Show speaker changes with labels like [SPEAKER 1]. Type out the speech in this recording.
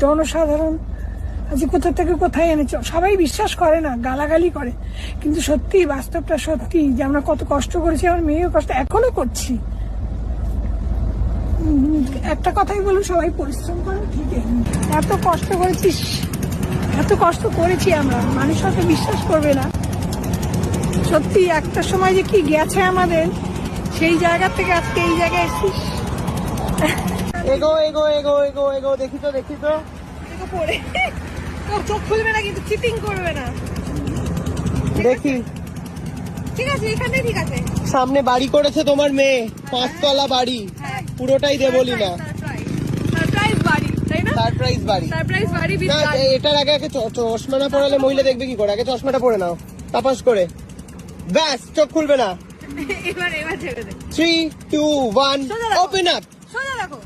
[SPEAKER 1] জনসাধারণ আজ কোথা থেকে কোথায় এনেছ, সবাই বিশ্বাস করে না, গালাগালি করে, কিন্তু সত্যি বাস্তবটা সত্যি যে আমরা কত কষ্ট করেছি, আমার মেয়েও কষ্ট এখনো করছি। একটা কথাই বলুন, সবাই পরিশ্রম করে ঠিকই, এত কষ্ট করেছিস, এত কষ্ট করেছি আমরা, মানুষ হয়তো বিশ্বাস করবে না, সত্যি একটা সময় যে কি গেছে আমাদের, সেই জায়গা থেকে আজকে এই জায়গায় এসেছিস।
[SPEAKER 2] এগো এগো এগো এগো এগো, দেখি তো
[SPEAKER 1] পড়ে চোখ খুলবে না, কিন্তু চিটিং করবে না।
[SPEAKER 2] দেখি।
[SPEAKER 1] ঠিক আছে, এখানে ঠিক আছে।
[SPEAKER 2] সামনে বাড়ি করেছে তোমার মেয়ে, 5 তলা বাড়ি, পুরোটাই দেবলি না,
[SPEAKER 1] সারপ্রাইজ বাড়ি, তাই না?
[SPEAKER 2] সারপ্রাইজ বাড়ি।
[SPEAKER 1] সারপ্রাইজ বাড়ি
[SPEAKER 2] না, এটার আগে চশমা না পরালে মহিলা দেখবে কি করে? আগে চশমাটা পরে নাও, তাপাস করে, ব্যাস চোখ খুলবে না।
[SPEAKER 1] এবার ছেড়ে দে।
[SPEAKER 2] 3, 2, 1, ওপেন আপ।
[SPEAKER 1] সোজা রাখো।